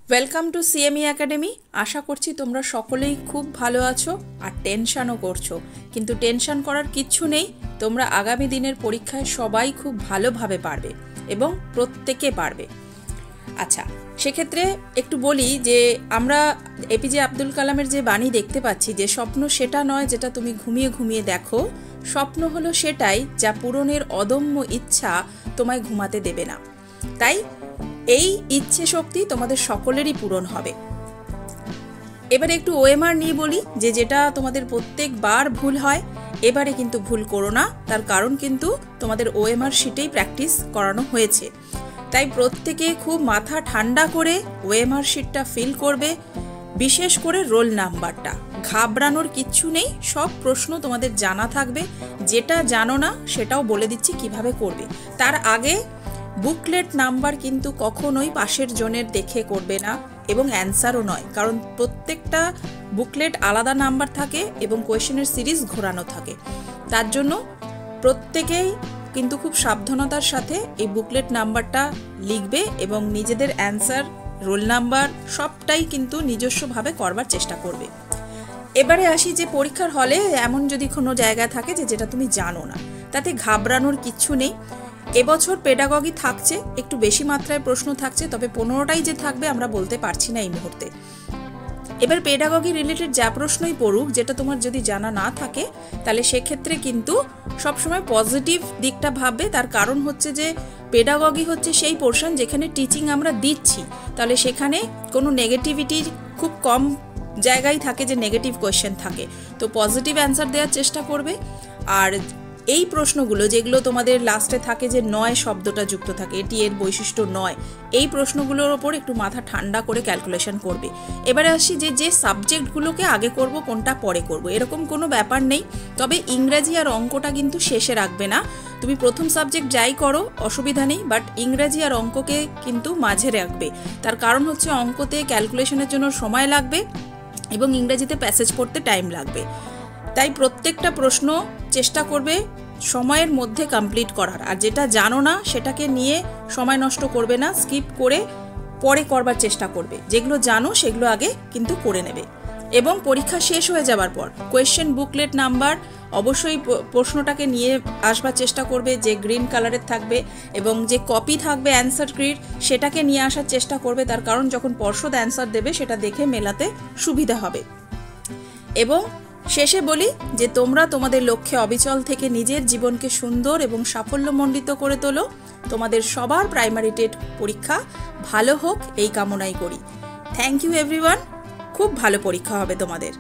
Welcome to CME academy. আশা করছি তোমরা সকলেই খুব ভালো আছো আর টেনশনও করছো, কিন্তু টেনশন করার কিচ্ছু নেই। তোমরা আগামী দিনের পরীক্ষায় সবাই খুব ভালোভাবে পারবে এবং প্রত্যেকে পারবে। আচ্ছা, সেক্ষেত্রে একটু বলি যে আমরা এপিজে আব্দুল কালামের যে বাণী দেখতে পাচ্ছি, যে স্বপ্ন সেটা নয় যেটা তুমি ঘুমিয়ে ঘুমিয়ে দেখো, স্বপ্ন হলো সেটাই যা পূরণের অদম্য ইচ্ছা তোমায় ঘুমাতে দেবে না। তাই এই ইচ্ছে শক্তি তোমাদের সকলেরই পূরণ হবে। এবারে একটু ওএমআর নিয়ে বলি, যে যেটা তোমাদের প্রত্যেকবার ভুল হয়, এবারে কিন্তু ভুল করো না। তার কারণ কিন্তু তোমাদের ওএমআর শিটেই প্র্যাকটিস করানো হয়েছে। তাই প্রত্যেকে খুব মাথা ঠান্ডা করে ওএমআর শিটটা ফিল করবে, বিশেষ করে রোল নাম্বারটা। ঘাবড়ানোর কিচ্ছু নেই, সব প্রশ্ন তোমাদের জানা থাকবে। যেটা জানো না সেটাও বলে দিচ্ছি কিভাবে করবে। তার আগে বুকলেট নাম্বার কিন্তু কখনোই পাশের জনের দেখে করবে না, এবং অ্যান্সারও নয়, কারণ প্রত্যেকটা বুকলেট আলাদা নাম্বার থাকে এবং কোয়েশ্চেনের সিরিজ ঘোরানো থাকে। তার জন্য প্রত্যেকেই কিন্তু খুব সাবধানতার সাথে এই বুকলেট নাম্বারটা লিখবে এবং নিজেদের অ্যান্সার, রোল নাম্বার সবটাই কিন্তু নিজস্বভাবে করবার চেষ্টা করবে। এবারে আসি যে পরীক্ষার হলে এমন যদি কোনো জায়গা থাকে যেটা তুমি জানো না, তাতে ঘাবড়ানোর কিচ্ছু নেই। এবছর পেডাগগি থাকছে, একটু বেশি মাত্রায় প্রশ্ন থাকছে, তবে 15টাই যে থাকবে আমরা বলতে পারছি না এই মুহূর্তে। এবার পেডাগগি রিলেটেড যা প্রশ্নই পড়ুক, যেটা তোমার যদি জানা না থাকে, তাহলে সেক্ষেত্রে কিন্তু সবসময় পজিটিভ দিকটা ভাববে। তার কারণ হচ্ছে যে পেডাগগি হচ্ছে সেই পোর্শন যেখানে টিচিং আমরা দিচ্ছি, তাহলে সেখানে কোনো নেগেটিভিটির খুব কম জায়গায় থাকে যে নেগেটিভ কোয়েশ্চেন থাকে। তো পজিটিভ অ্যান্সার দেওয়ার চেষ্টা করবে। আর এই প্রশ্নগুলো যেগুলো তোমাদের লাস্টে থাকে যে নয় শব্দটা যুক্ত থাকে, এটি এর বৈশিষ্ট্য নয়, এই প্রশ্নগুলোর ওপর একটু মাথা ঠান্ডা করে ক্যালকুলেশন করবে। এবারে আসি যে সাবজেক্টগুলোকে আগে করব কোনটা পরে করব, এরকম কোনো ব্যাপার নেই। তবে ইংরাজি আর অঙ্কটা কিন্তু শেষে রাখবে না। তুমি প্রথম সাবজেক্ট যাই করো অসুবিধা নেই, বাট ইংরাজি আর অঙ্ককে কিন্তু মাঝে রাখবে। তার কারণ হচ্ছে অঙ্কতে ক্যালকুলেশনের জন্য সময় লাগবে এবং ইংরেজিতে প্যাসেজ পড়তে টাইম লাগবে। তাই প্রত্যেকটা প্রশ্ন চেষ্টা করবে সময়ের মধ্যে কমপ্লিট করার। আর যেটা জানো না সেটাকে নিয়ে সময় নষ্ট করবে না, স্কিপ করে পরে করবার চেষ্টা করবে। যেগুলো জানো সেগুলো আগে কিন্তু করে নেবে। এবং পরীক্ষা শেষ হয়ে যাবার পর কোয়েশ্চেন বুকলেট নাম্বার অবশ্যই প্রশ্নটাকে নিয়ে আসবার চেষ্টা করবে, যে গ্রিন কালারের থাকবে, এবং যে কপি থাকবে অ্যান্সার স্ক্রিপ্ট সেটাকে নিয়ে আসার চেষ্টা করবে। তার কারণ যখন পর্ষদ অ্যান্সার দেবে সেটা দেখে মেলাতে সুবিধা হবে। এবং শেষে বলি যে তোমরা তোমাদের লক্ষ্যে অবিচল থেকে নিজের জীবনকে সুন্দর এবং সাফল্যমণ্ডিত করে তোলো। তোমাদের সবার প্রাইমারি টেট পরীক্ষা ভালো হোক এই কামনাই করি। Thank you everyone. খুব ভালো পরীক্ষা হবে তোমাদের।